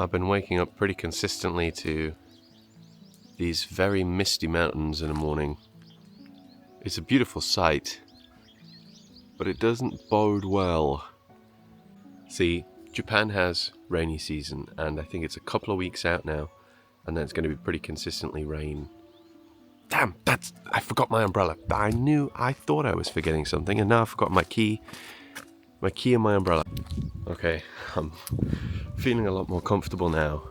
I've been waking up pretty consistently to these very misty mountains in the morning. It's a beautiful sight, but it doesn't bode well. See, Japan has rainy season, and I think it's a couple of weeks out now, and then it's going to be pretty consistently rain. Damn, I forgot my umbrella. I thought I was forgetting something, and now I forgot my key and my umbrella. Okay, I'm feeling a lot more comfortable now,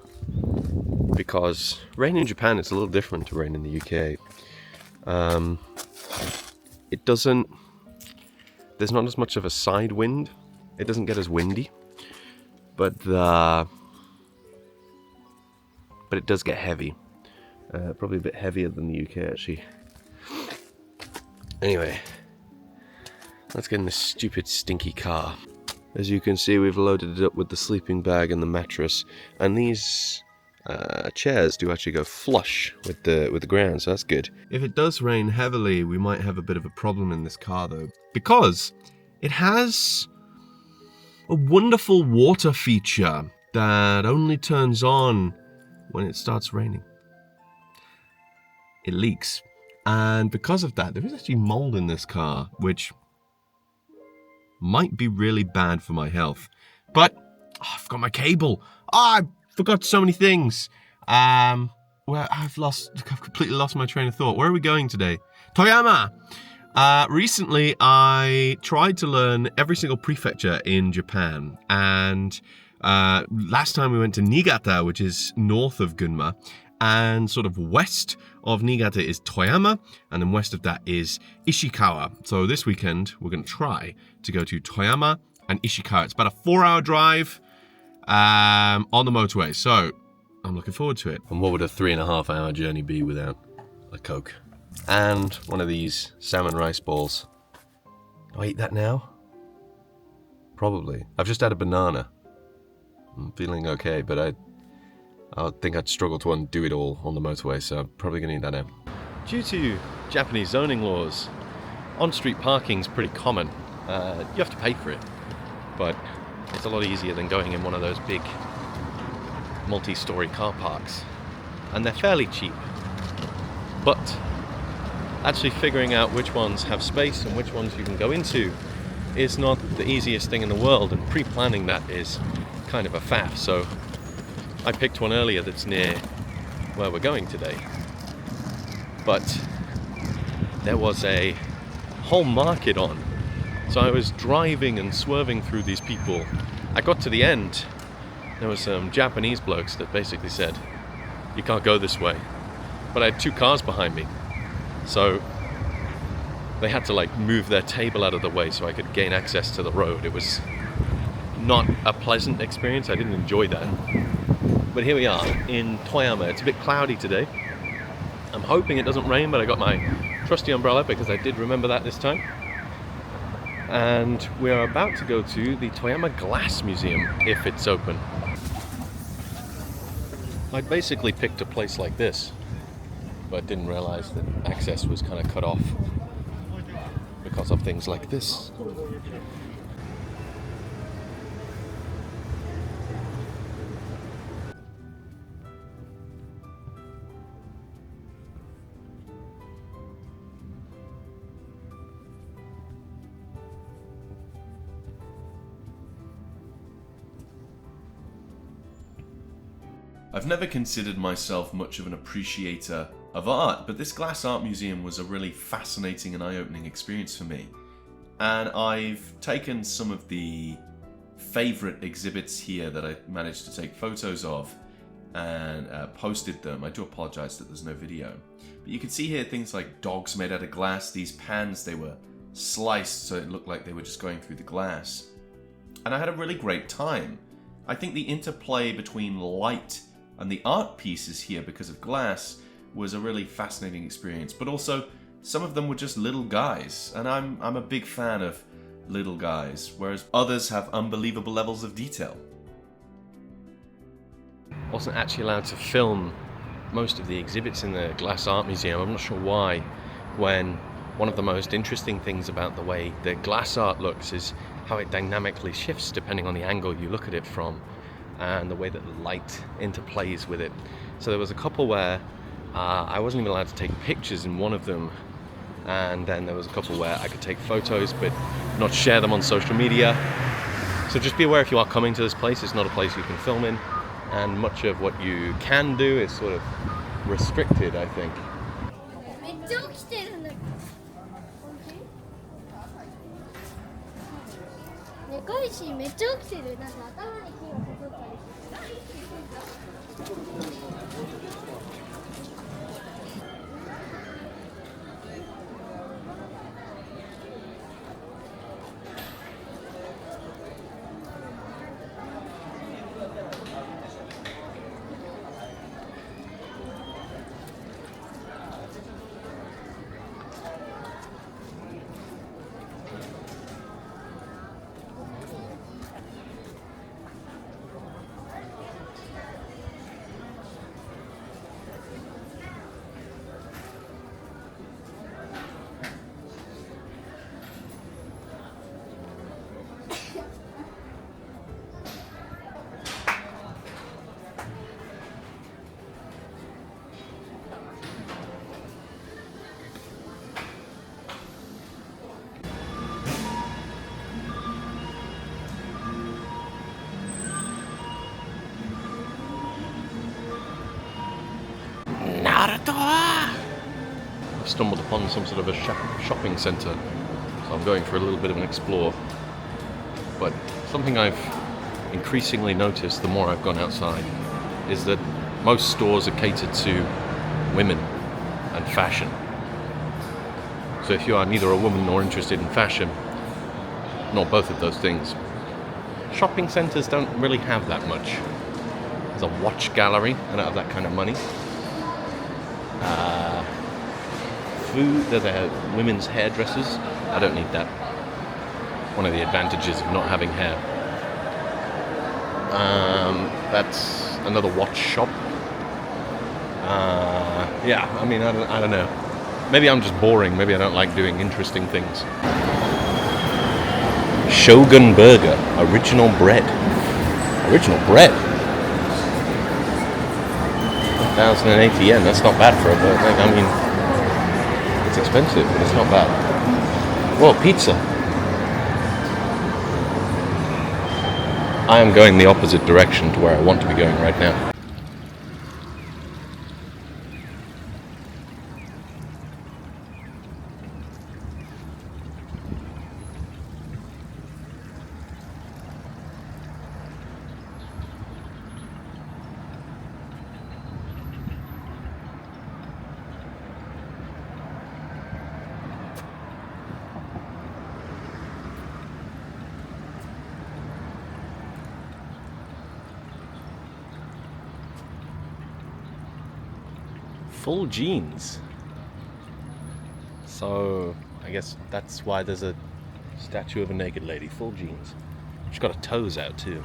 because rain in Japan is a little different to rain in the UK. There's not as much of a side wind. It doesn't get as windy, but it does get heavy. Probably a bit heavier than the UK, actually. Anyway, let's get in this stupid, stinky car. As you can see, we've loaded it up with the sleeping bag and the mattress, and these chairs do actually go flush with the ground, so that's good. If it does rain heavily, we might have a bit of a problem in this car, though, because it has a wonderful water feature that only turns on when it starts raining. It leaks, and because of that, there is actually mold in this car, which might be really bad for my health. But I forgot my cable. I forgot so many things. I've completely lost my train of thought. Where are we going today? Toyama. Recently, I tried to learn every single prefecture in Japan, and last time we went to Niigata, which is north of Gunma, and sort of west of Niigata is Toyama, and then west of that is Ishikawa. So this weekend, we're going to try to go to Toyama and Ishikawa. It's about a 4-hour drive on the motorway, so I'm looking forward to it. And what would a 3.5-hour journey be without a Coke? And one of these salmon rice balls. Do I eat that now? Probably. I've just had a banana. I'm feeling okay, but I think I'd struggle to undo it all on the motorway, so I'm probably going to eat that now. Due to Japanese zoning laws, on-street parking's pretty common. You have to pay for it, but it's a lot easier than going in one of those big multi-story car parks. And they're fairly cheap. But actually figuring out which ones have space and which ones you can go into is not the easiest thing in the world, and pre-planning that is kind of a faff. So I picked one earlier that's near where we're going today, but there was a whole market on, so I was driving and swerving through these people. I got to the end, there was some Japanese blokes that basically said, you can't go this way, but I had 2 cars behind me, so they had to move their table out of the way so I could gain access to the road. It was not a pleasant experience. I didn't enjoy that. But here we are in Toyama. It's a bit cloudy today. I'm hoping it doesn't rain, but I got my trusty umbrella because I did remember that this time. And we are about to go to the Toyama Glass Museum, if it's open. I basically picked a place like this, but didn't realize that access was kind of cut off because of things like this. I've never considered myself much of an appreciator of art, but this glass art museum was a really fascinating and eye-opening experience for me. And I've taken some of the favourite exhibits here that I managed to take photos of and posted them. I do apologise that there's no video. But you can see here things like dogs made out of glass. These pans, they were sliced so it looked like they were just going through the glass. And I had a really great time. I think the interplay between light and the art pieces here, because of glass, was a really fascinating experience. But also, some of them were just little guys, and I'm a big fan of little guys, whereas others have unbelievable levels of detail. Wasn't actually allowed to film most of the exhibits in the Glass Art Museum. I'm not sure why, when one of the most interesting things about the way the glass art looks is how it dynamically shifts depending on the angle you look at it from. and the way that the light interplays with it. So there was a couple where I wasn't even allowed to take pictures in one of them, and then there was a couple where I could take photos but not share them on social media. So just be aware, if you are coming to this place, it's not a place you can film in, and much of what you can do is sort of restricted, I think. I've stumbled upon some sort of a shopping centre, so I'm going for a little bit of an explore. But something I've increasingly noticed the more I've gone outside is that most stores are catered to women and fashion. So if you are neither a woman nor interested in fashion, nor both of those things, shopping centres don't really have that much. There's a watch gallery, I don't have that kind of money. Food, there's a women's hairdressers, I don't need that. One of the advantages of not having hair. That's another watch shop. Yeah, I mean, I don't know. Maybe I'm just boring, maybe I don't like doing interesting things. Shogun Burger, original bread. Original bread? 1,080 yen, that's not bad for a burger. I mean, it's expensive, but it's not bad. Whoa, pizza. I am going the opposite direction to where I want to be going right now. Full jeans. So I guess that's why there's a statue of a naked lady. Full jeans. She's got her toes out too.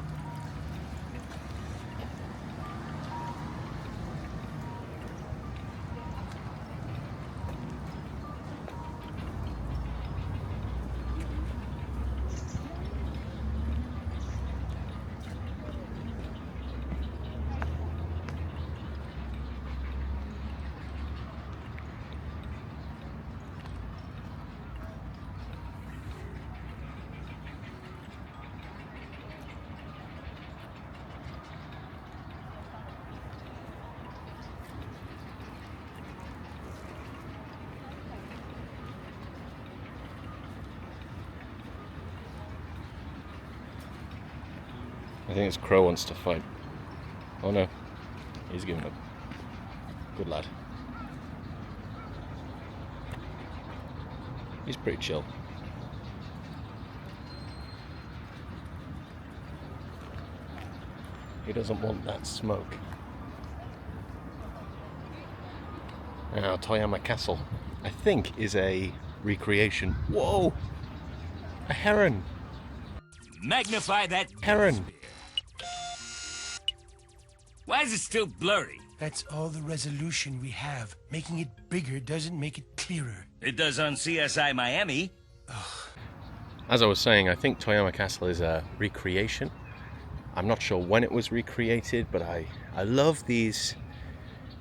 I think this crow wants to fight. Oh no, he's giving up. Good lad. He's pretty chill. He doesn't want that smoke. Now, Toyama Castle, I think, is a recreation. Whoa! A heron! Magnify that Heron! Why is it still blurry? That's all the resolution we have. Making it bigger doesn't make it clearer. It does on CSI Miami. As I was saying, I think Toyama Castle is a recreation. I'm not sure when it was recreated, but I love these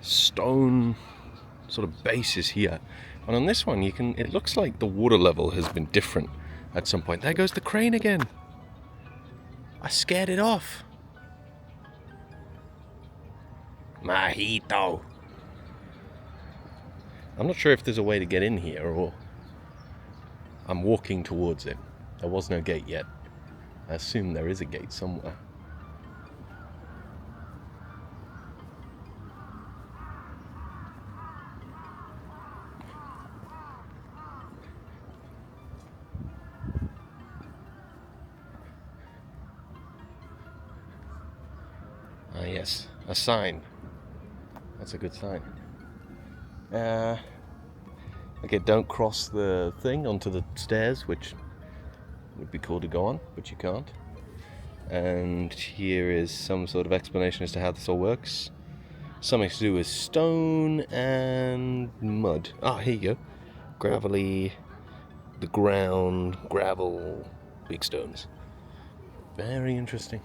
stone sort of bases here. And on this one, it looks like the water level has been different at some point. There goes the crane again. I scared it off. Mojito. I'm not sure if there's a way to get in here, or I'm walking towards it. There was no gate yet. I assume there is a gate somewhere. Ah, yes, a sign. That's a good sign. Okay, don't cross the thing onto the stairs, which would be cool to go on, but you can't. And here is some sort of explanation as to how this all works. Something to do with stone and mud. Ah, here you go. Gravelly, the ground, gravel, big stones. Very interesting.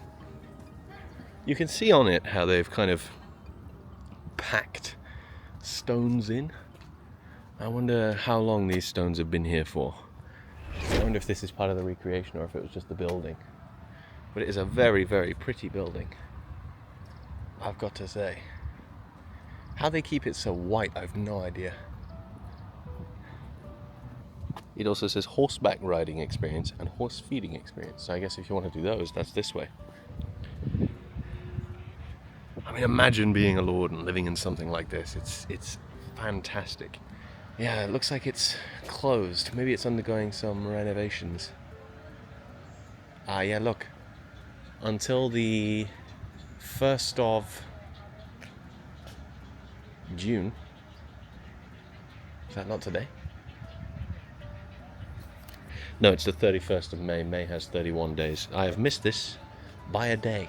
You can see on it how they've kind of packed stones in. I wonder how long these stones have been here for. I wonder if this is part of the recreation or if it was just the building. But it is a very, very pretty building, I've got to say. How they keep it so white, I've no idea. It also says horseback riding experience and horse feeding experience. So I guess if you want to do those, that's this way. I mean, imagine being a lord and living in something like this. It's fantastic. Yeah, it looks like it's closed. Maybe it's undergoing some renovations. Ah, yeah, look. Until the 1st of June. Is that not today? No, it's the 31st of May. May has 31 days. I have missed this by a day.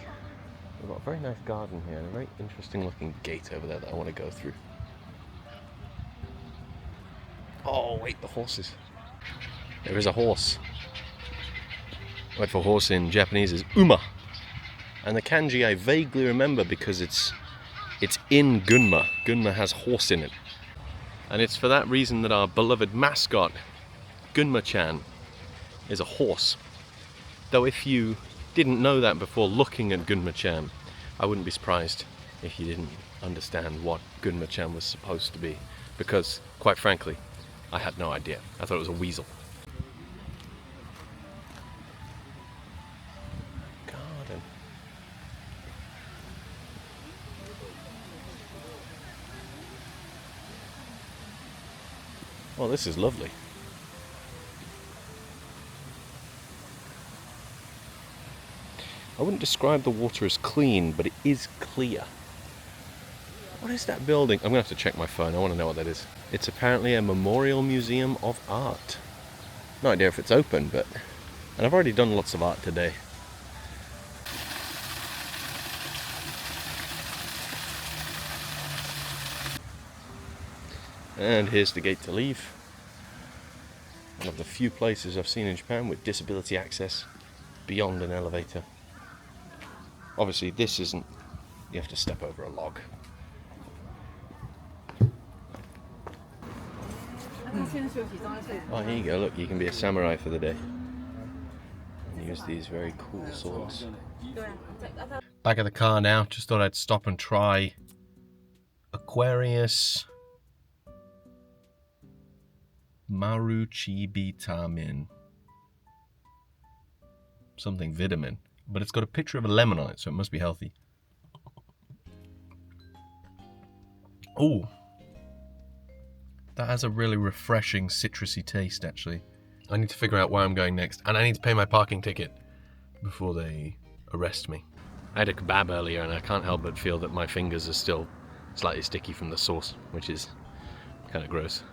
We've got a very nice garden here and a very interesting looking gate over there that I want to go through. Oh, wait, the horses. There is a horse. Word for horse in Japanese is uma. And the kanji I vaguely remember because it's in Gunma. Gunma has horse in it. And it's for that reason that our beloved mascot, Gunma-chan, is a horse. Though if you didn't know that before looking at Gunma-chan, I wouldn't be surprised if you didn't understand what Gunma-chan was supposed to be. Because, quite frankly, I had no idea. I thought it was a weasel. Garden. Well, this is lovely. I wouldn't describe the water as clean, but it is clear. What is that building? I'm going to have to check my phone. I want to know what that is. It's apparently a memorial museum of art. No idea if it's open, but... And I've already done lots of art today. And here's the gate to leave. One of the few places I've seen in Japan with disability access beyond an elevator. Obviously, this isn't... You have to step over a log. Oh, here you go. Look, you can be a samurai for the day. And use these very cool swords. Back at the car now. Just thought I'd stop and try Aquarius Maruchibitamin. Something vitamin. But it's got a picture of a lemon on it, so it must be healthy. Oh, that has a really refreshing citrusy taste, actually. I need to figure out where I'm going next, and I need to pay my parking ticket before they arrest me. I had a kebab earlier, and I can't help but feel that my fingers are still slightly sticky from the sauce, which is kind of gross.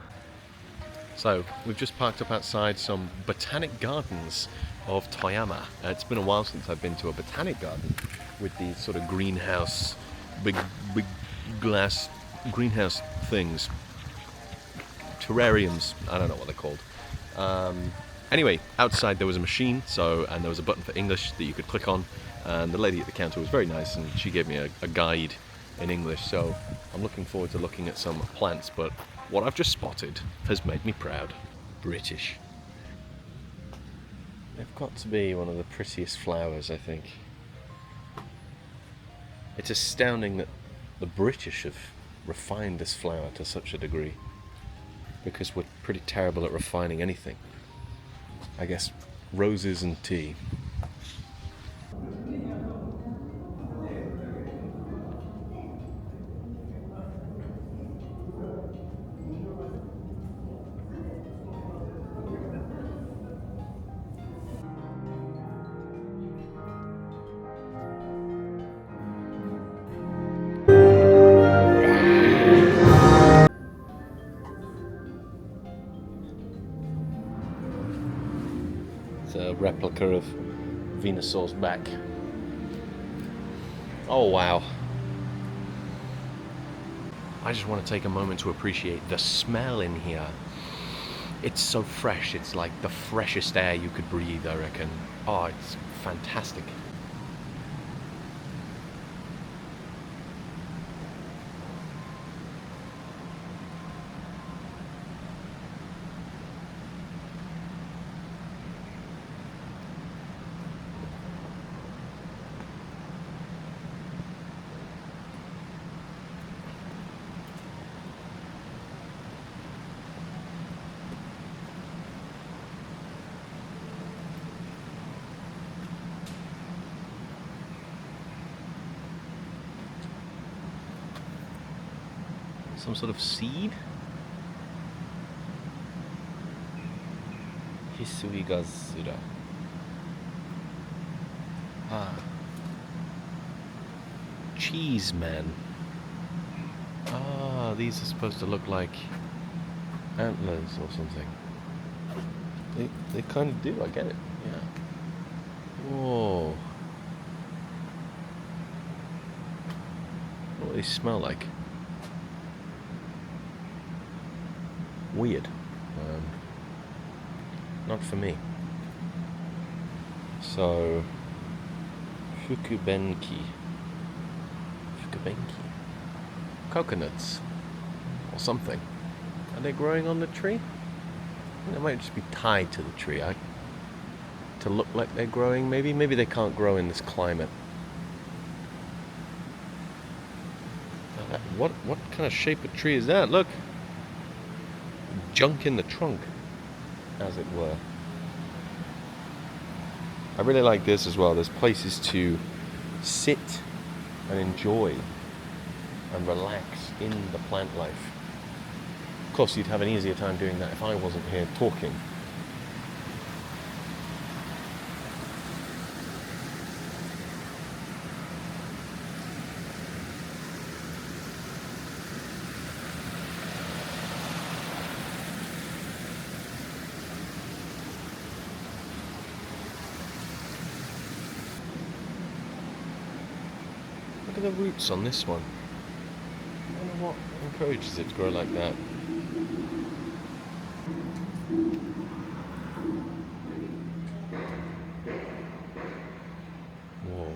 So, we've just parked up outside some botanic gardens of Toyama. It's been a while since I've been to a botanic garden with these sort of greenhouse, big glass greenhouse things. Terrariums, I don't know what they're called. Anyway, outside there was a machine, and there was a button for English that you could click on, And the lady at the counter was very nice, and she gave me a guide in English, so I'm looking forward to looking at some plants, but what I've just spotted has made me proud. British. They've got to be one of the prettiest flowers, I think. It's astounding that the British have refined this flower to such a degree, because we're pretty terrible at refining anything. I guess roses and tea. It's a replica of Venusaur's back. Oh wow. I just want to take a moment to appreciate the smell in here. It's so fresh, it's like the freshest air you could breathe, I reckon. Oh, it's fantastic. Some sort of seed? Hisugazura. Ah. Cheese man. Ah, these are supposed to look like antlers or something. They kind of do, I get it. Yeah. Whoa. What do they smell like? Weird. Not for me. So, Fukubenki. Coconuts. Or something. Are they growing on the tree? They might just be tied to the tree. To look like they're growing, maybe? Maybe they can't grow in this climate. What kind of shape of tree is that? Look! Junk in the trunk, as it were. I really like this as well. There's places to sit and enjoy and relax in the plant life. Of course, you'd have an easier time doing that if I wasn't here talking. Look at the roots on this one. I wonder what encourages it to grow like that. Whoa.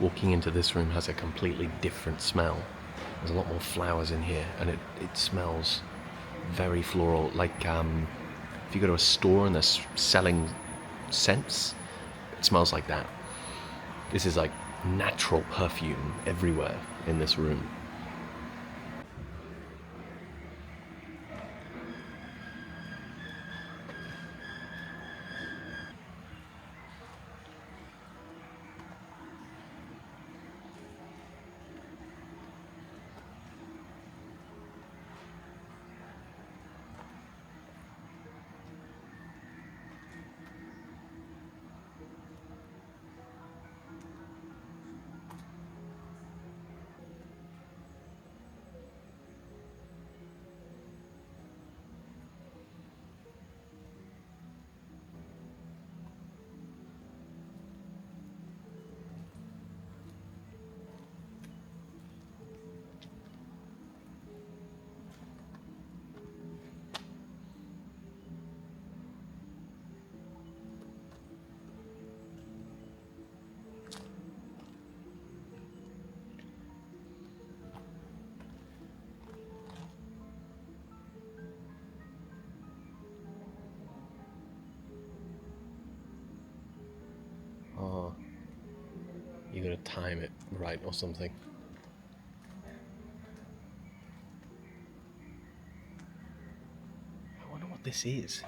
Walking into this room has a completely different smell. There's a lot more flowers in here, and it smells very floral. Like if you go to a store and they're selling scents, it smells like that. This is like natural perfume everywhere in this room. Oh, you gotta time it right or something. I wonder what this is.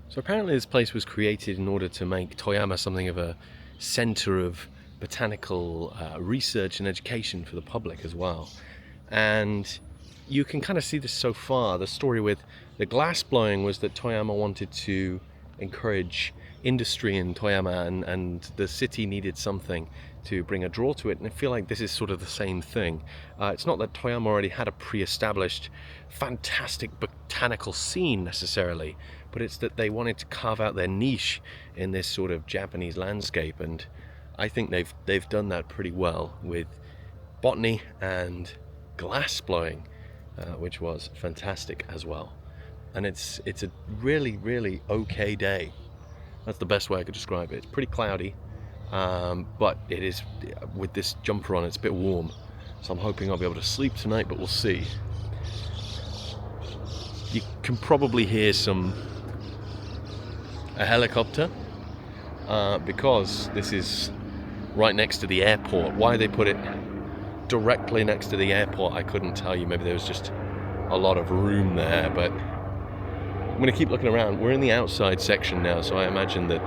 So apparently this place was created in order to make Toyama something of a center of botanical research and education for the public as well. And you can kind of see this so far. The story with the glass blowing was that Toyama wanted to encourage industry in Toyama, and the city needed something to bring a draw to it, and I feel like this is sort of the same thing. It's not that Toyama already had a pre-established fantastic botanical scene necessarily, but it's that they wanted to carve out their niche in this sort of Japanese landscape, and I think they've done that pretty well with botany and glass blowing, which was fantastic as well. And it's a really okay day. That's the best way I could describe it. It's pretty cloudy, but it is, with this jumper on, it's a bit warm, so I'm hoping I'll be able to sleep tonight, but we'll see. You can probably hear a helicopter, because this is right next to the airport. Why they put it directly next to the airport, I couldn't tell you. Maybe there was just a lot of room there, but I'm going to keep looking around. We're in the outside section now, so I imagine that,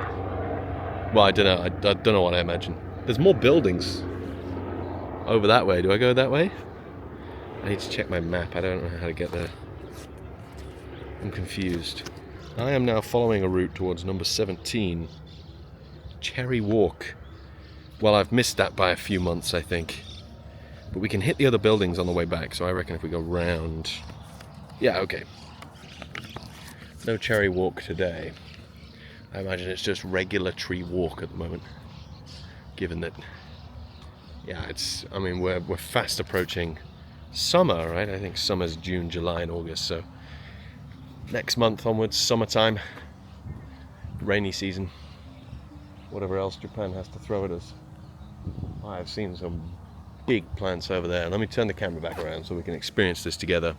well, I don't know. I don't know what I imagine. There's more buildings over that way. Do I go that way? I need to check my map. I don't know how to get there. I'm confused. I am now following a route towards number 17, Cherry Walk. Well, I've missed that by a few months, I think. But we can hit the other buildings on the way back, so I reckon if we go round... Yeah, okay. No Cherry Walk today. I imagine it's just regular Tree Walk at the moment. Given that... Yeah, I mean, we're fast approaching summer, right? I think summer's June, July and August, so... Next month onwards, summertime, rainy season, whatever else Japan has to throw at us. I've seen some big plants over there. Let me turn the camera back around so we can experience this together.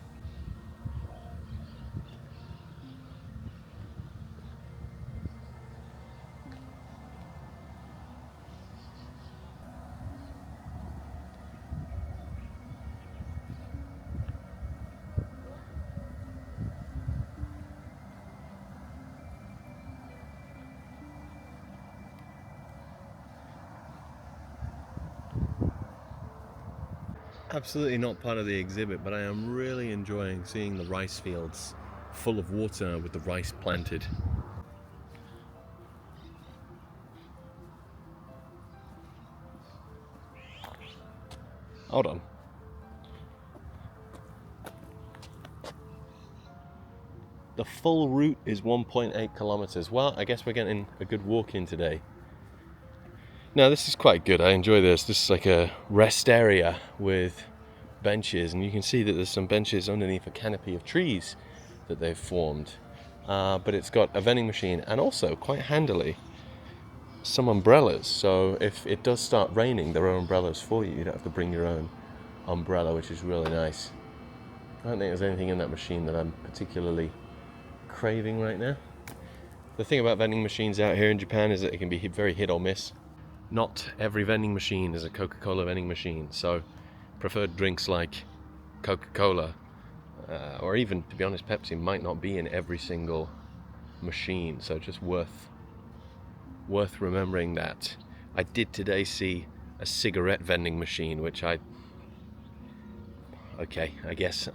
Absolutely not part of the exhibit, but I am really enjoying seeing the rice fields full of water with the rice planted. Hold on. The full route is 1.8 kilometers. Well, I guess we're getting a good walk in today. Now, this is quite good. I enjoy this. This is like a rest area with benches, and you can see that there's some benches underneath a canopy of trees that they've formed. But it's got a vending machine and also, quite handily, some umbrellas. So if it does start raining, there are umbrellas for you. You don't have to bring your own umbrella, which is really nice. I don't think there's anything in that machine that I'm particularly craving right now. The thing about vending machines out here in Japan is that it can be very hit or miss. Not every vending machine is a Coca-Cola vending machine, so preferred drinks like Coca-Cola, or even, to be honest, Pepsi might not be in every single machine, so just worth remembering that. I did today see a cigarette vending machine, which I guess.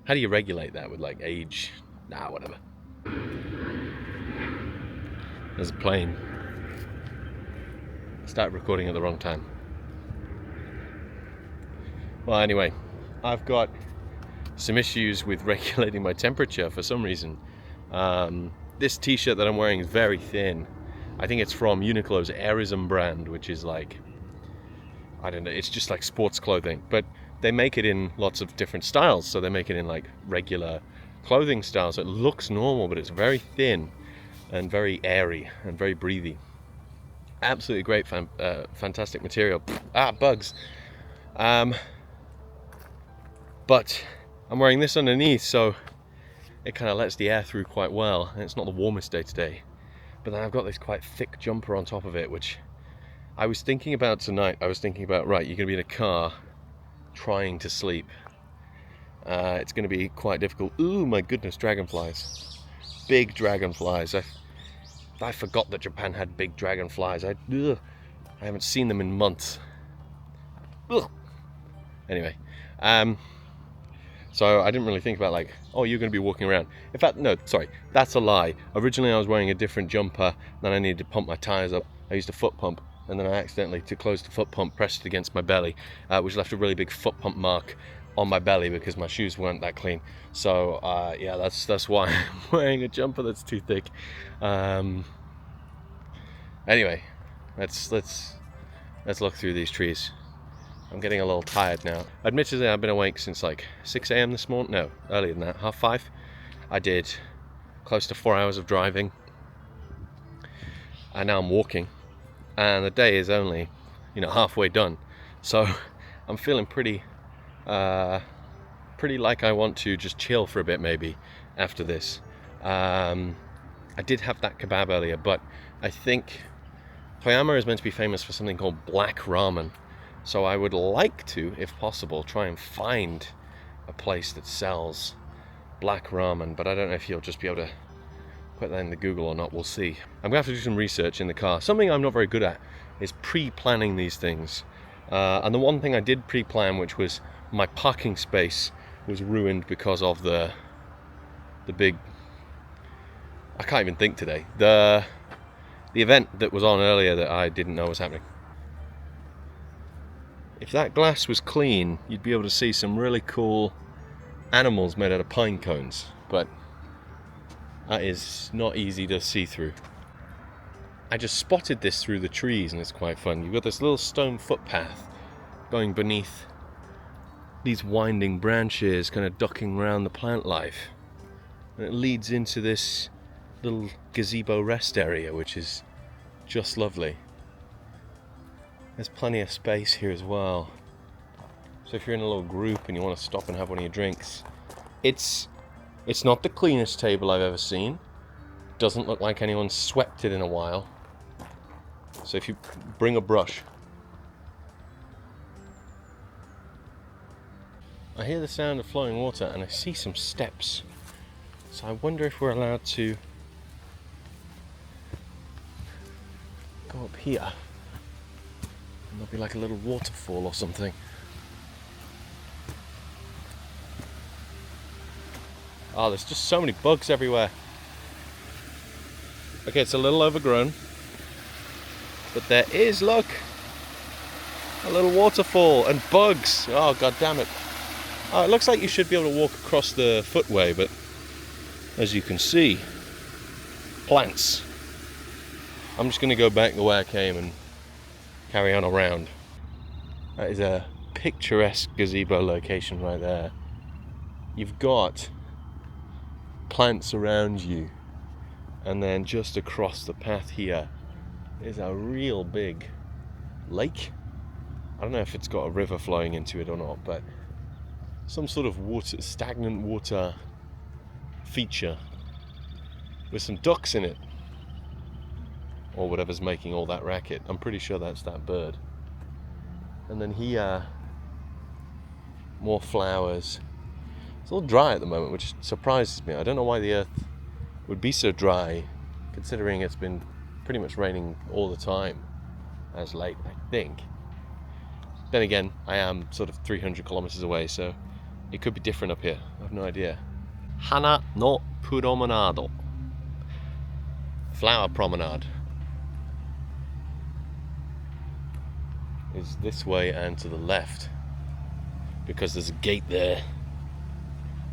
How do you regulate that with like age? Nah, whatever. There's a plane. Start recording at the wrong time. Well, anyway, I've got some issues with regulating my temperature for some reason. This t-shirt that I'm wearing is very thin. I think it's from Uniqlo's Airism brand, which is like, I don't know, it's just like sports clothing. But they make it in lots of different styles. So they make it in like regular clothing styles. It looks normal, but it's very thin and very airy and very breathy. Absolutely great, fantastic material. Bugs. But I'm wearing this underneath, so it kind of lets the air through quite well, and it's not the warmest day today. But then I've got this quite thick jumper on top of it, which I was thinking about tonight. I was thinking about, right, you're going to be in a car trying to sleep. It's going to be quite difficult. Ooh, my goodness, dragonflies. Big dragonflies. I forgot that Japan had big dragonflies. I haven't seen them in months. Ugh. Anyway, so I didn't really think about like, oh, you're going to be walking around. In fact, no, sorry, that's a lie. Originally I was wearing a different jumper, then I needed to pump my tires up. I used a foot pump, and then I accidentally, to close the foot pump, pressed it against my belly, which left a really big foot pump mark on my belly because my shoes weren't that clean. So yeah, that's why I'm wearing a jumper that's too thick. Anyway, let's look through these trees. I'm getting a little tired now. Admittedly, I've been awake since like 6 a.m. this morning. No, earlier than that, 5:30. I did close to 4 hours of driving, and now I'm walking, and the day is only, halfway done. So I'm feeling pretty like I want to just chill for a bit maybe after this. I did have that kebab earlier, but I think Toyama is meant to be famous for something called black ramen. So I would like to, if possible, try and find a place that sells black ramen, but I don't know if you'll just be able to put that in the Google or not. We'll see. I'm gonna have to do some research in the car. Something I'm not very good at is pre-planning these things. And the one thing I did pre-plan, which was my parking space, was ruined because of the big, I can't even think today, the event that was on earlier that I didn't know was happening. If that glass was clean, you'd be able to see some really cool animals made out of pine cones, but that is not easy to see through. I just spotted this through the trees, and it's quite fun. You've got this little stone footpath going beneath these winding branches, kind of ducking around the plant life, and it leads into this little gazebo rest area, which is just lovely. There's plenty of space here as well. So if you're in a little group and you want to stop and have one of your drinks, it's not the cleanest table I've ever seen. Doesn't look like anyone's swept it in a while. So if you bring a brush. I hear the sound of flowing water and I see some steps. So I wonder if we're allowed to go up here. There'll be like a little waterfall or something. Oh, there's just so many bugs everywhere. Okay, it's a little overgrown, but there is, look, a little waterfall and bugs. Oh, god damn it. Oh, it looks like you should be able to walk across the footway, but as you can see, plants. I'm just going to go back the way I came and carry on around. That is a picturesque gazebo location right there. You've got plants around you, and then just across the path here is a real big lake. I don't know if it's got a river flowing into it or not, but some sort of water, stagnant water feature with some ducks in it, or whatever's making all that racket. I'm pretty sure that's that bird. And then here, more flowers. It's all dry at the moment, which surprises me. I don't know why the earth would be so dry, considering it's been pretty much raining all the time as late, I think. Then again, I am sort of 300 kilometers away, so it could be different up here. I have no idea. Hana no promenade. Flower promenade. Is this way and to the left, because there's a gate there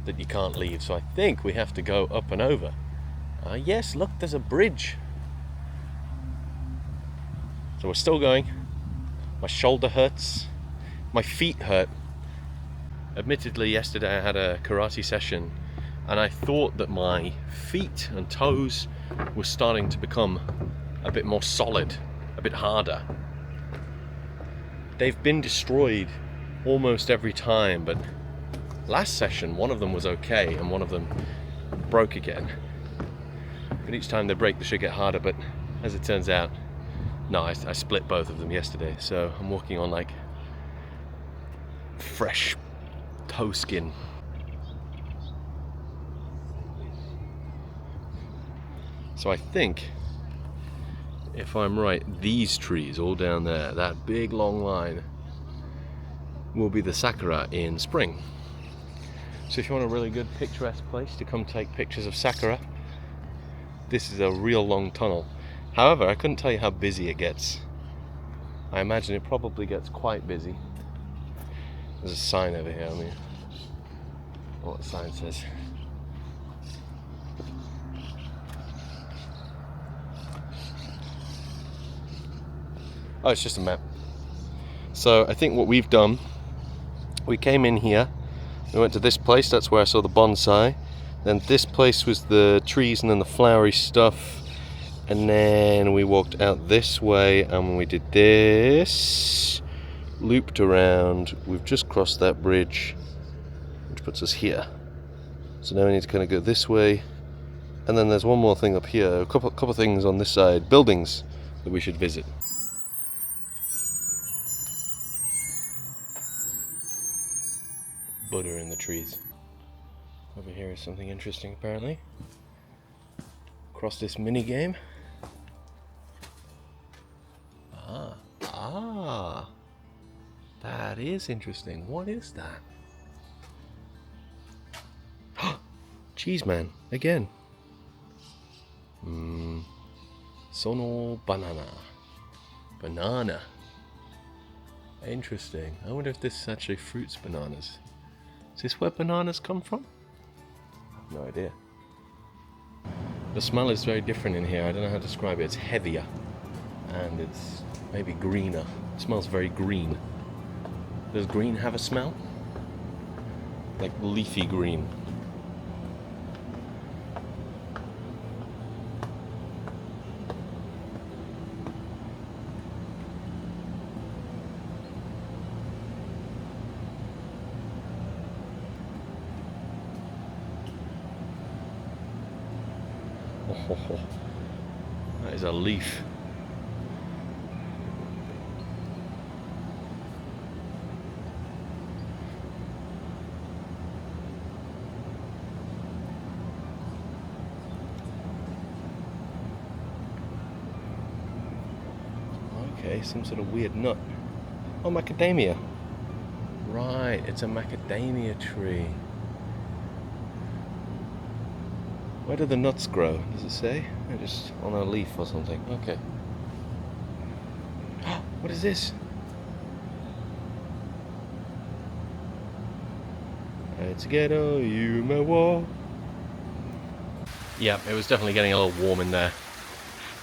that you can't leave, so I think we have to go up and over. Yes, look, there's a bridge. So we're still going. My shoulder hurts, my feet hurt. Admittedly, yesterday I had a karate session and I thought that my feet and toes were starting to become a bit more solid, a bit harder. They've been destroyed almost every time, but Last session, one of them was okay, and one of them broke again. But each time they break, the should get harder, but as it turns out, no, I split both of them yesterday, so I'm walking on like fresh toe skin. So I think, if I'm right, these trees all down there, that big long line, will be the sakura in spring. So if you want a really good picturesque place to come take pictures of sakura, this is a real long tunnel. However, I couldn't tell you how busy it gets. I imagine it probably gets quite busy. There's a sign over here, I mean, what the sign says. Oh, it's just a map. So I think what we've done, we came in here, we went to this place, that's where I saw the bonsai. Then this place was the trees and then the flowery stuff. And then we walked out this way and we did this, looped around. We've just crossed that bridge, which puts us here. So now we need to kind of go this way. And then there's one more thing up here, a couple things on this side, buildings that we should visit. Butter in the trees. Over here is something interesting apparently. Across this mini game. That is interesting. What is that? Cheese man again. Sono banana. Banana. Interesting. I wonder if this actually fruits bananas. Is this where bananas come from? I have no idea. The smell is very different in here. I don't know how to describe it. It's heavier and it's maybe greener. It smells very green. Does green have a smell? Like leafy green. Oh, that is a leaf. Okay, some sort of weird nut. Oh, macadamia. Right, it's a macadamia tree. Where do the nuts grow? Does it say? They're just on a leaf or something. Okay. What is this? It's ghetto, you may walk. Yeah, it was definitely getting a little warm in there.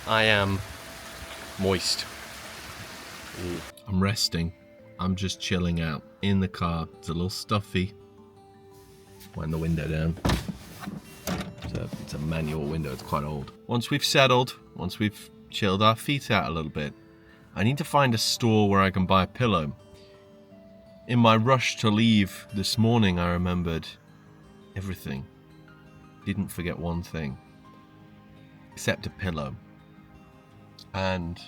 I am moist. Ooh. I'm resting. I'm just chilling out in the car. It's a little stuffy. Wind the window down. It's a manual window, it's quite old. Once we've settled, once we've chilled our feet out a little bit, I need to find a store where I can buy a pillow. In my rush to leave this morning, I remembered everything. Didn't forget one thing. Except a pillow. And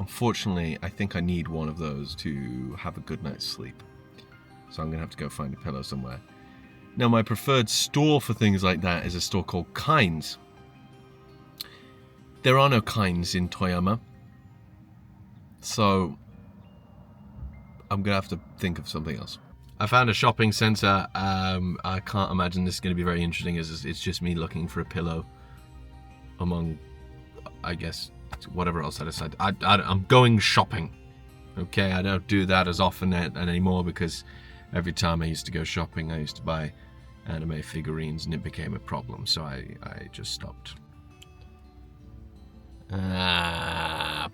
unfortunately, I think I need one of those to have a good night's sleep. So I'm going to have to go find a pillow somewhere. Now, my preferred store for things like that is a store called Kinds. There are no Kinds in Toyama. So I'm going to have to think of something else. I found a shopping center. I can't imagine this is going to be very interesting. It's just me looking for a pillow among, I guess, whatever else I decide. I'm going shopping. Okay, I don't do that as often anymore because every time I used to go shopping, I used to buy anime figurines and it became a problem, so I just stopped.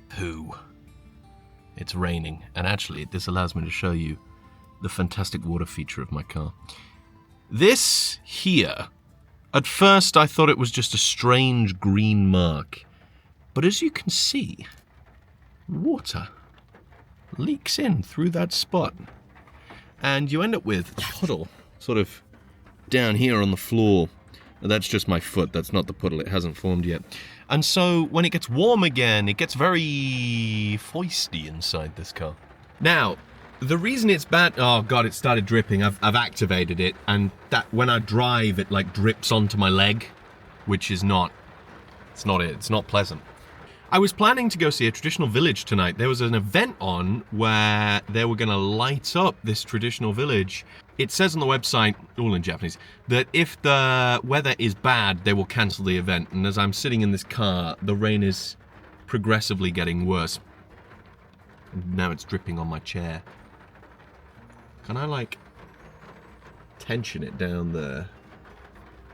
Poo. It's raining, and actually this allows me to show you the fantastic water feature of my car. This here, at first I thought it was just a strange green mark, but as you can see, water leaks in through that spot. and you end up with a puddle sort of down here on the floor. That's just my foot, that's not the puddle, it hasn't formed yet. And so when it gets warm again, it gets very foisty inside this car. Now, the reason it's bad, oh god, it started dripping. I've activated it, and that when I drive, it like drips onto my leg, which is not, it's not pleasant. I was planning to go see a traditional village tonight. There was an event on where they were going to light up this traditional village. It says on the website, all in Japanese, that if the weather is bad, they will cancel the event. And as I'm sitting in this car, the rain is progressively getting worse. Now it's dripping on my chair. Can I, like, tension it down there?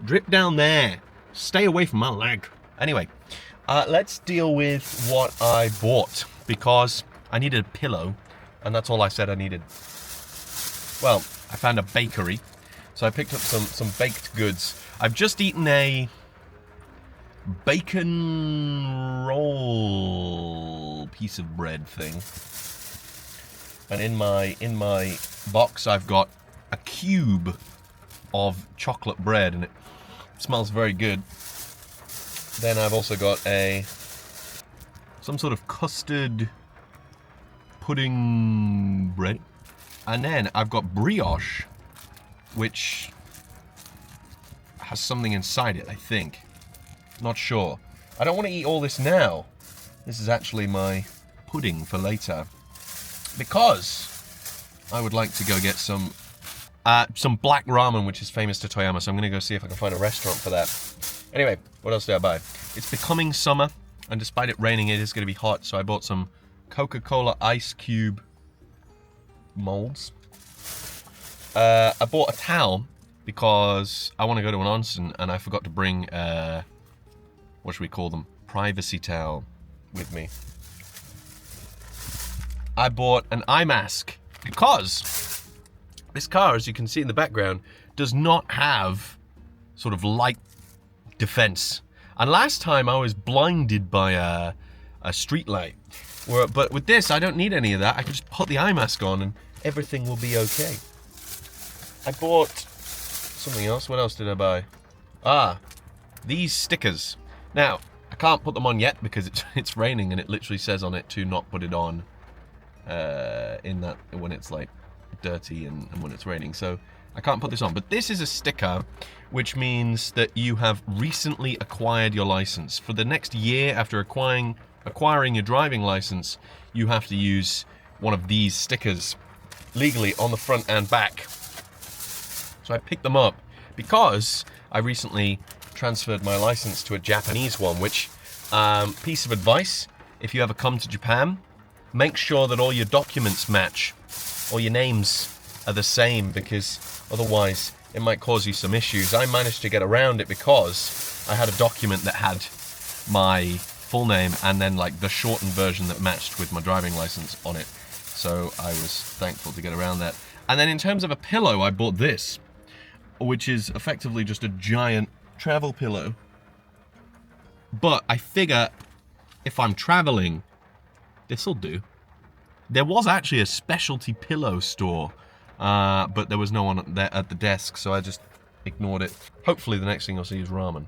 Drip down there. Stay away from my leg. Anyway, let's deal with what I bought, because I needed a pillow, and that's all I said I needed. Well, I found a bakery, so I picked up some baked goods. I've just eaten a bacon roll piece of bread thing. And in my box, I've got a cube of chocolate bread, and it smells very good. Then I've also got some sort of custard pudding bread. And then I've got brioche, which has something inside it, I think. Not sure. I don't want to eat all this now. This is actually my pudding for later. Because I would like to go get some black ramen, which is famous to Toyama, so I'm going to go see if I can find a restaurant for that. Anyway, what else did I buy? It's becoming summer, and despite it raining, it is going to be hot, so I bought some Coca-Cola ice cube molds. I bought a towel because I want to go to an onsen, and I forgot to bring, what should we call them? Privacy towel with me. I bought an eye mask because this car, as you can see in the background, does not have sort of light defense. And last time I was blinded by a street light. But with this, I don't need any of that. I can just put the eye mask on and everything will be okay. I bought something else. What else did I buy? Ah, these stickers. Now, I can't put them on yet because it's raining, and it literally says on it to not put it on in that when it's like dirty and when it's raining. So I can't put this on. But this is a sticker, which means that you have recently acquired your license. For the next year after acquiring your driving license, you have to use one of these stickers legally on the front and back. So I picked them up because I recently transferred my license to a Japanese one, which, piece of advice, if you ever come to Japan, make sure that all your documents match, all your names are the same, because otherwise it might cause you some issues. I managed to get around it because I had a document that had my full name and then like the shortened version that matched with my driving license on it. So I was thankful to get around that. And then in terms of a pillow, I bought this, which is effectively just a giant travel pillow. But I figure if I'm traveling, this'll do. There was actually a specialty pillow store, but there was no one there at the desk, so I just ignored it. Hopefully the next thing I'll see is ramen.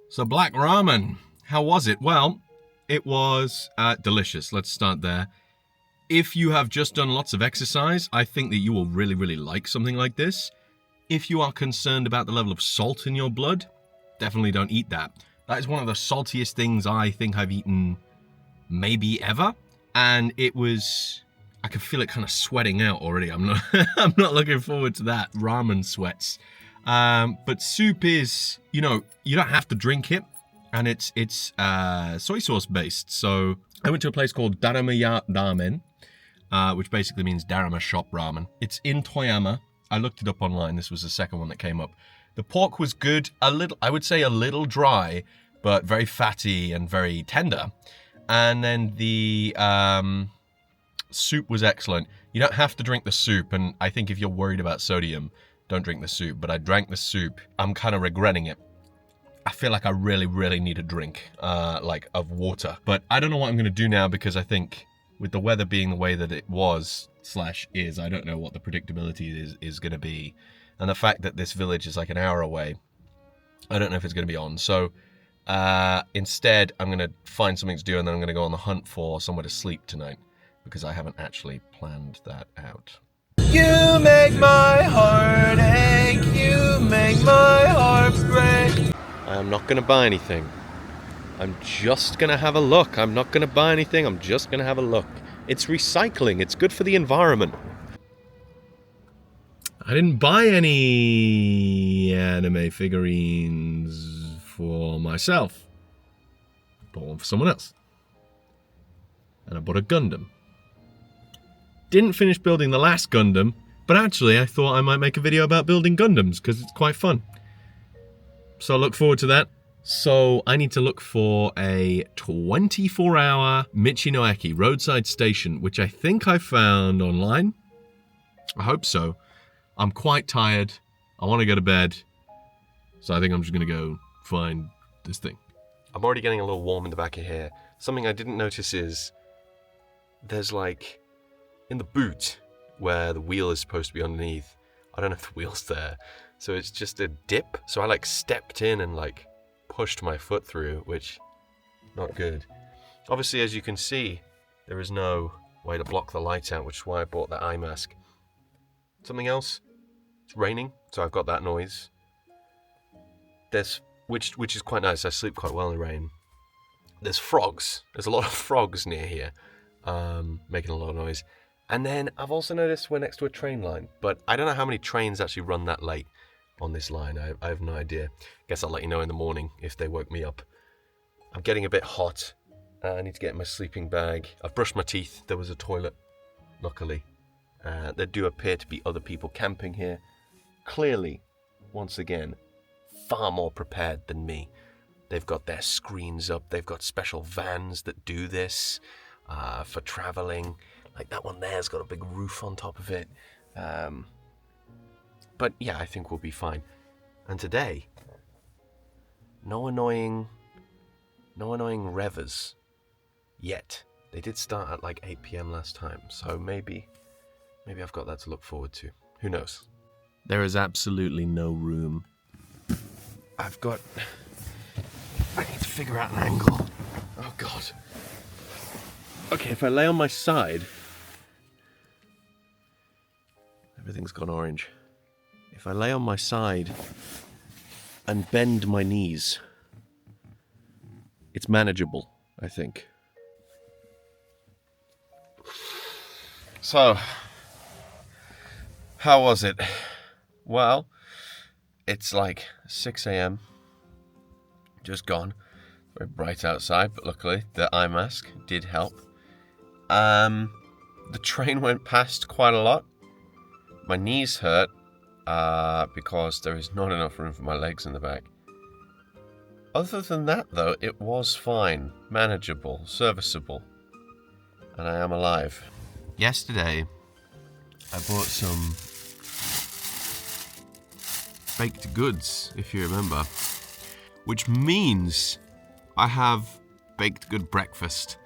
So black ramen, how was it? Well, it was delicious. Let's start there. If you have just done lots of exercise, I think that you will really, really like something like this. If you are concerned about the level of salt in your blood, definitely don't eat that. That is one of the saltiest things I think I've eaten maybe ever. And it was, I could feel it kind of sweating out already. I'm not looking forward to that, ramen sweats. But soup is, you know, you don't have to drink it, and it's soy sauce based. So I went to a place called Daramaya Ramen, which basically means Darama shop ramen. It's in Toyama. I looked it up online. This was the second one that came up. The pork was good, I would say a little dry, but very fatty and very tender. And then the soup was excellent. You don't have to drink the soup, and I think if you're worried about sodium, don't drink the soup. But I drank the soup. I'm kind of regretting it. I feel like I really, really need a drink, like of water. But I don't know what I'm going to do now, because I think with the weather being the way that it was, / is. I don't know what the predictability is going to be. And the fact that this village is like an hour away, I don't know if it's going to be on. So instead, I'm going to find something to do, and then I'm going to go on the hunt for somewhere to sleep tonight, because I haven't actually planned that out. You make my heart ache, you make my heart break. I am not going to buy anything. I'm just going to have a look. I'm not going to buy anything, I'm just going to have a look. It's recycling, it's good for the environment. I didn't buy any anime figurines for myself. I bought one for someone else. And I bought a Gundam. Didn't finish building the last Gundam, but actually I thought I might make a video about building Gundams because it's quite fun. So I look forward to that. So I need to look for a 24-hour Michinoeki roadside station, which I think I found online. I hope so. I'm quite tired. I want to go to bed. So I think I'm just going to go find this thing. I'm already getting a little warm in the back of here. Something I didn't notice is there's like in the boot where the wheel is supposed to be underneath. I don't know if the wheel's there. So it's just a dip. So I like stepped in and like pushed my foot through, which not good. Obviously, as you can see, there is no way to block the light out, which is why I bought that eye mask. Something else, it's raining, so I've got that noise. There's which is quite nice. I sleep quite well in the rain. There's frogs. There's a lot of frogs near here, making a lot of noise. And then I've also noticed we're next to a train line, but I don't know how many trains actually run that late on this line. I have no idea. Guess I'll let you know in the morning if they woke me up. I'm getting a bit hot. I need to get in my sleeping bag. I've brushed my teeth. There was a toilet, luckily. There do appear to be other people camping here. Clearly, once again, far more prepared than me. They've got their screens up. They've got special vans that do this for traveling. Like that one there's got a big roof on top of it. But yeah, I think we'll be fine. And today, no annoying revers yet. They did start at like 8 PM last time, so maybe I've got that to look forward to. Who knows? There is absolutely no room. I need to figure out an angle. Oh God. Okay, if I lay on my side, everything's gone orange. If I lay on my side and bend my knees, it's manageable, I think. So, how was it? Well, it's like 6 AM, just gone. Very bright outside, but luckily the eye mask did help. The train went past quite a lot. My knees hurt because there is not enough room for my legs in the back. Other than that, though, it was fine, manageable, serviceable, and I am alive. Yesterday, I bought some baked goods, if you remember, which means I have baked good breakfast,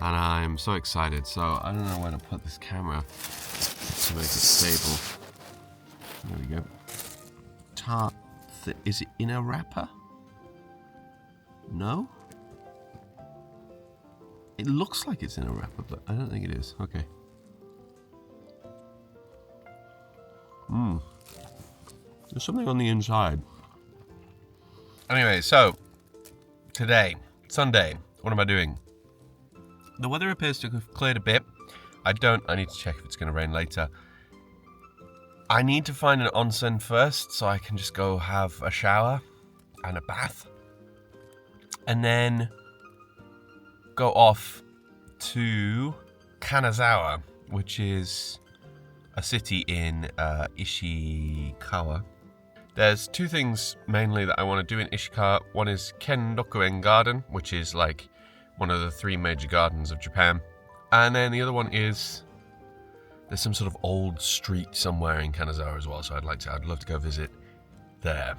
and I'm so excited. So I don't know where to put this camera to make it stable. There we go. Tart. Is it in a wrapper? No? It looks like it's in a wrapper, but I don't think it is. Okay. There's something on the inside. Anyway, so today, Sunday, what am I doing? The weather appears to have cleared a bit. I need to check if it's going to rain later. I need to find an onsen first so I can just go have a shower and a bath. And then go off to Kanazawa, which is a city in Ishikawa. There's two things mainly that I want to do in Ishikawa. One is Kendokuen Garden, which is like one of the 3 major gardens of Japan. And then the other one is there's some sort of old street somewhere in Kanazawa as well, so I'd love to go visit there.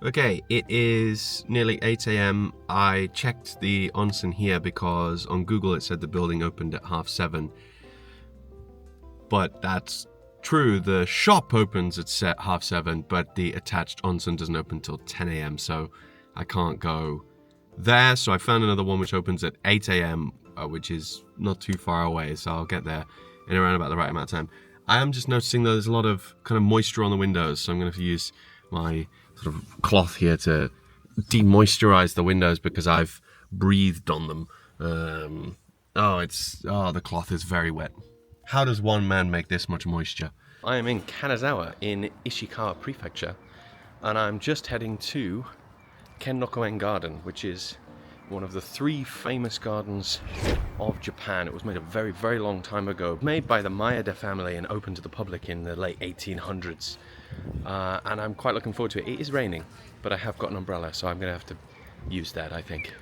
Okay, it is nearly 8 AM. I checked the onsen here because on Google it said the building opened at 7:30. but that's true. The shop opens at 7:30, but the attached onsen doesn't open till 10 a.m. So I can't go there. So I found another one which opens at 8 a.m., which is not too far away. So I'll get there in around about the right amount of time. I am just noticing that there's a lot of kind of moisture on the windows, so I'm going to use my sort of cloth here to demoisturize the windows because I've breathed on them. The cloth is very wet. How does one man make this much moisture? I am in Kanazawa in Ishikawa prefecture, and I'm just heading to Kenroku-en Garden, which is one of the 3 famous gardens of Japan. It was made a very, very long time ago, made by the Maeda family and opened to the public in the late 1800s. And I'm quite looking forward to it. It is raining, but I have got an umbrella, so I'm going to have to use that, I think.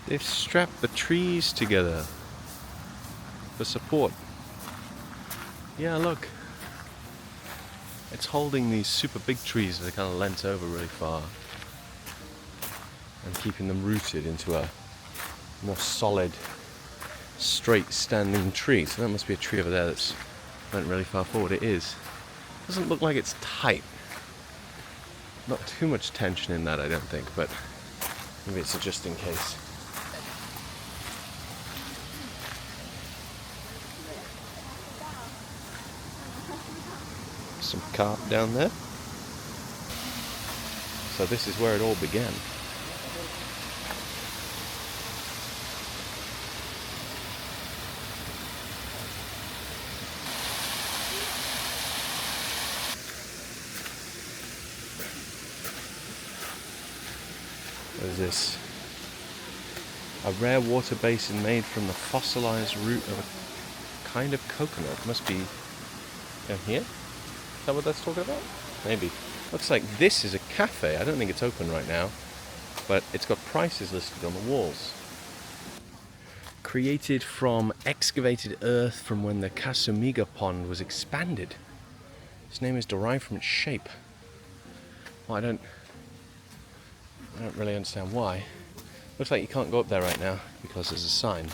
They've strapped the trees together for support. Yeah, look. It's holding these super big trees that are kind of leant over really far and keeping them rooted into a more solid, straight standing tree. So that must be a tree over there that's went really far forward. It is. Doesn't look like it's tight. Not too much tension in that, I don't think, but maybe it's just in case. Some carp down there. So this is where it all began. What is this? A rare water basin made from the fossilized root of a kind of coconut. Must be down here? Is that what that's talking about? Maybe. Looks like this is a cafe. I don't think it's open right now, but it's got prices listed on the walls. Created from excavated earth from when the Kasumiga pond was expanded. Its name is derived from its shape. Well, I don't really understand why. Looks like you can't go up there right now because there's a sign.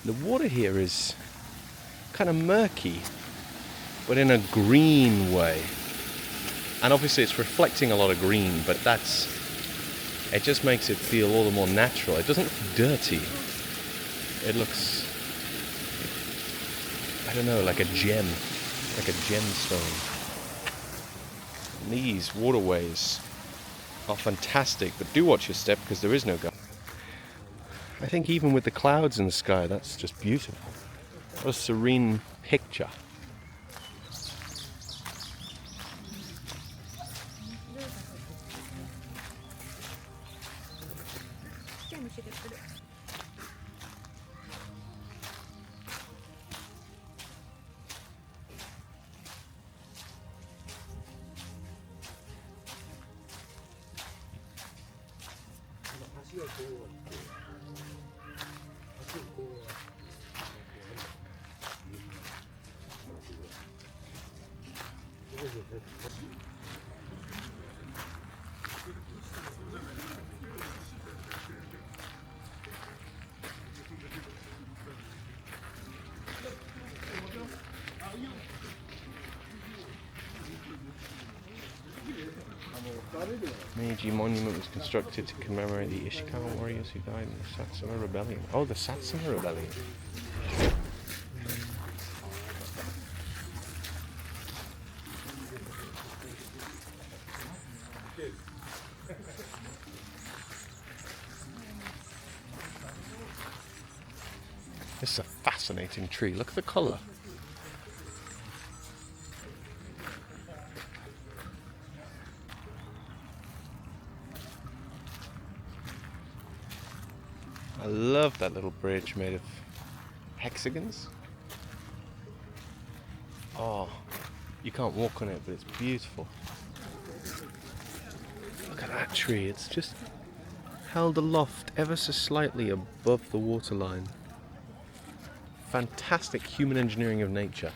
The water here is kind of murky, but in a green way. And obviously it's reflecting a lot of green, but it just makes it feel all the more natural. It doesn't look dirty. It looks, I don't know, like a gem, like a gemstone. And these waterways are fantastic, but do watch your step because there is no guide. I think even with the clouds in the sky, that's just beautiful. What a serene picture. Meiji Monument was constructed to commemorate the Ishikawa warriors who died in the Satsuma Rebellion. Oh, the Satsuma Rebellion. This is a fascinating tree. Look at the colour. I love that little bridge made of hexagons. Oh, you can't walk on it, but it's beautiful. Look at that tree. It's just held aloft ever so slightly above the waterline. Fantastic human engineering of nature.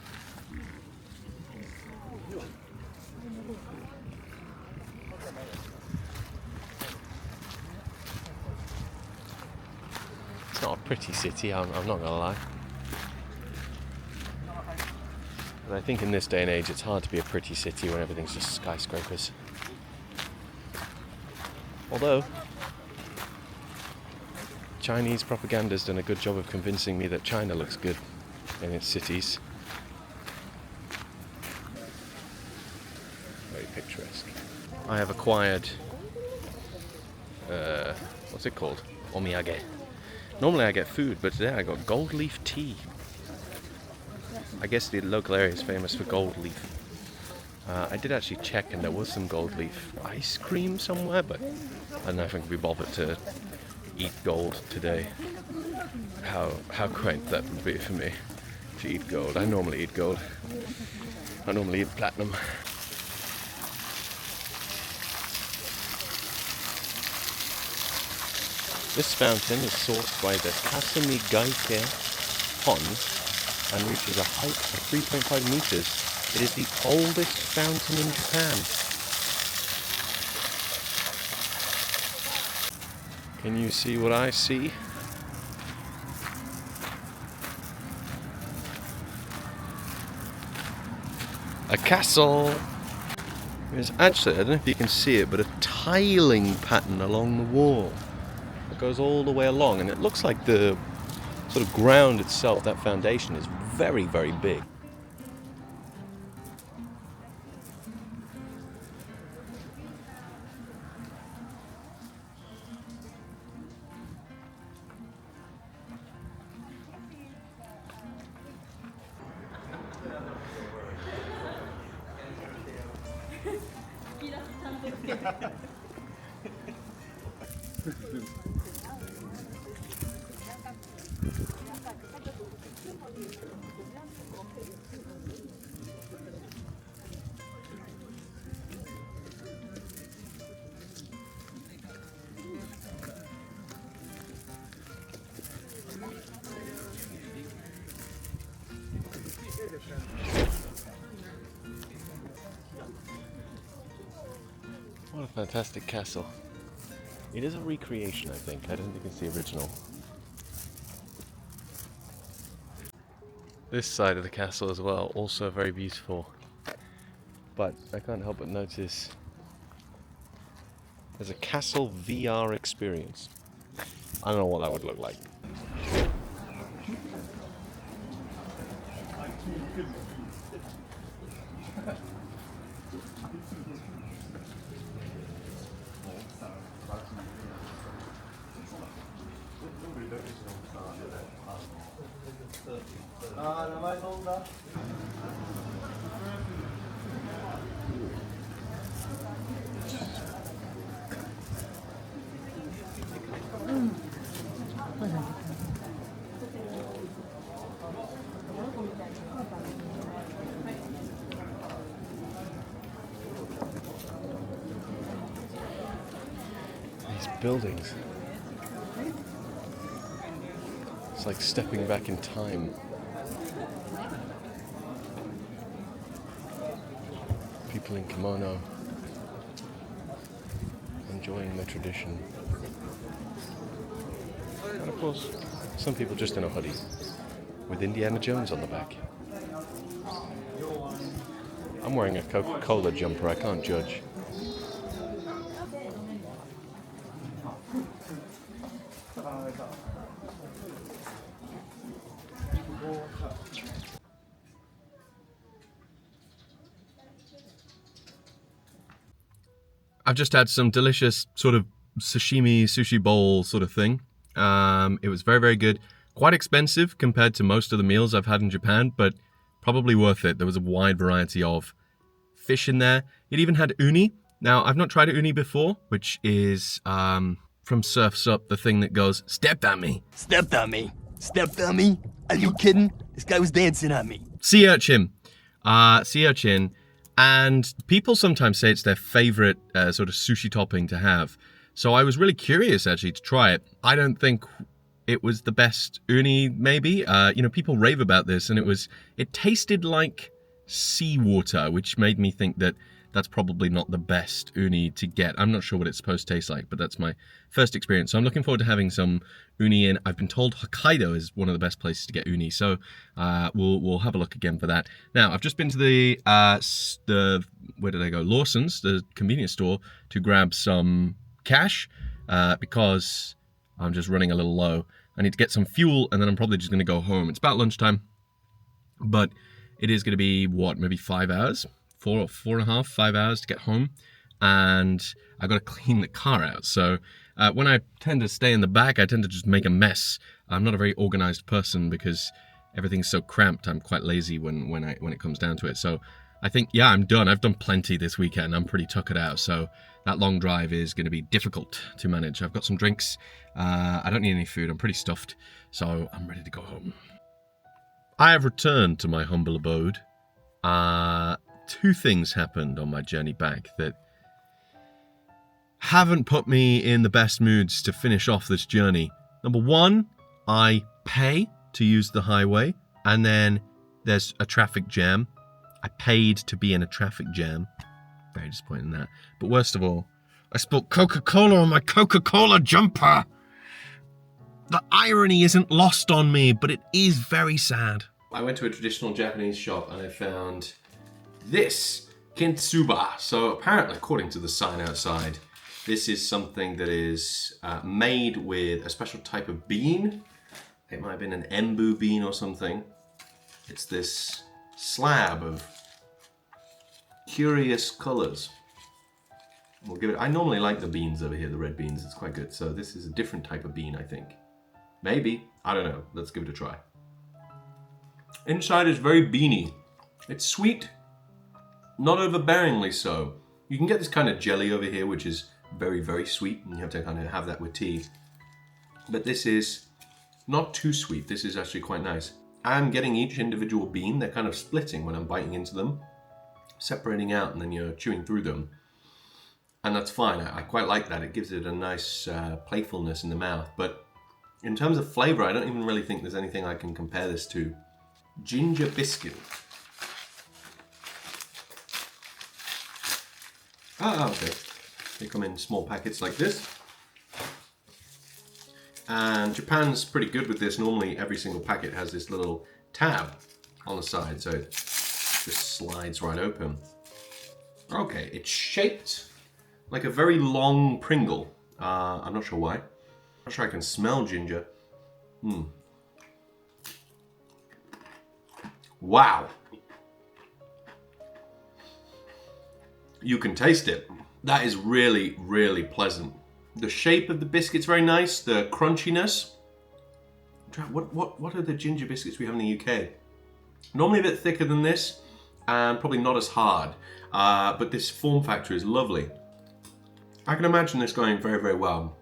It's not a pretty city, I'm not gonna lie. But I think in this day and age it's hard to be a pretty city when everything's just skyscrapers. Although, Chinese propaganda's done a good job of convincing me that China looks good in its cities. Very picturesque. I have acquired, what's it called? Omiyage. Normally I get food, but today I got gold leaf tea. I guess the local area is famous for gold leaf. I did actually check and there was some gold leaf ice cream somewhere, but I don't know if I can be bothered to eat gold today. How quaint that would be for me to eat gold. I normally eat gold. I normally eat platinum. This fountain is sourced by the Kasumi-gaike pond and reaches a height of 3.5 meters. It is the oldest fountain in Japan. Can you see what I see? A castle! There's actually, I don't know if you can see it, but a tiling pattern along the wall. It goes all the way along, and it looks like the sort of ground itself, that foundation, is very, very big. What a fantastic castle. It is a recreation, I think. I don't think it's the original. This side of the castle as well, also very beautiful. But I can't help but notice there's a castle VR experience. I don't know what that would look like. These buildings. It's like stepping back in time. People in kimono enjoying the tradition. And of course, some people just in a hoodie with Indiana Jones on the back. I'm wearing a Coca-Cola jumper, I can't judge. I've just had some delicious sort of sashimi, sushi bowl sort of thing. It was very, very good. Quite expensive compared to most of the meals I've had in Japan, but probably worth it. There was a wide variety of fish in there. It even had uni. Now, I've not tried uni before, which is from Surf's Up, the thing that goes, stepped on me. Stepped on me. Stepped on me? Are you kidding? This guy was dancing on me. Sea urchin. Sea urchin. And people sometimes say it's their favorite sort of sushi topping to have. So I was really curious, actually, to try it. I don't think it was the best uni, maybe. People rave about this, and it tasted like seawater, which made me think that that's probably not the best uni to get. I'm not sure what it's supposed to taste like, but that's my first experience. So I'm looking forward to having some uni in. I've been told Hokkaido is one of the best places to get uni, so we'll have a look again for that. Now, I've just been to the where did I go? Lawson's, the convenience store, to grab some cash because I'm just running a little low. I need to get some fuel, and then I'm probably just going to go home. It's about lunchtime, but it is going to be, maybe 5 hours? 5 hours to get home, and I got to clean the car out. So when I tend to stay in the back, I tend to just make a mess. I'm not a very organized person because everything's so cramped. I'm quite lazy when it comes down to it. So I think, yeah, I'm done. I've done plenty this weekend. I'm pretty tuckered out. So that long drive is going to be difficult to manage. I've got some drinks. I don't need any food. I'm pretty stuffed. So I'm ready to go home. I have returned to my humble abode. Two things happened on my journey back that haven't put me in the best moods to finish off this journey. Number one, I pay to use the highway, and then there's a traffic jam. I paid to be in a traffic jam. Very disappointed in that. But worst of all, I spilled Coca-Cola on my Coca-Cola jumper. The irony isn't lost on me, but it is very sad. I went to a traditional Japanese shop and I found this kintsuba. So apparently, according to the sign outside, this is something that is made with a special type of bean. It might have been an embu bean or something. It's this slab of curious colors. We'll give it. I normally like the beans over here, the red beans. It's quite good. So this is a different type of bean, I think. Maybe. I don't know. Let's give it a try. Inside is very beany. It's sweet, not overbearingly so. You can get this kind of jelly over here, which is very, very sweet, and you have to kind of have that with tea. But this is not too sweet. This is actually quite nice. I'm getting each individual bean. They're kind of splitting when I'm biting into them, separating out, and then you're chewing through them. And that's fine. I quite like that. It gives it a nice playfulness in the mouth. But in terms of flavor, I don't even really think there's anything I can compare this to. Ginger biscuit. Okay. They come in small packets like this. And Japan's pretty good with this. Normally, every single packet has this little tab on the side, so it just slides right open. Okay, it's shaped like a very long Pringle. I'm not sure why. I'm not sure I can smell ginger. Wow. You can taste it. That is really, really pleasant. The shape of the biscuit's very nice. The crunchiness. What are the ginger biscuits we have in the UK? Normally a bit thicker than this, and probably not as hard. But this form factor is lovely. I can imagine this going very, very well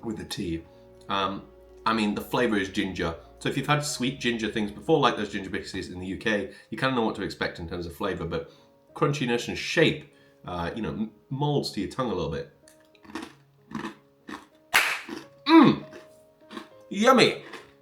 with the tea. I mean, the flavour is ginger. So if you've had sweet ginger things before, like those ginger biscuits in the UK, you kind of know what to expect in terms of flavour. But crunchiness and shape, molds to your tongue a little bit. Yummy!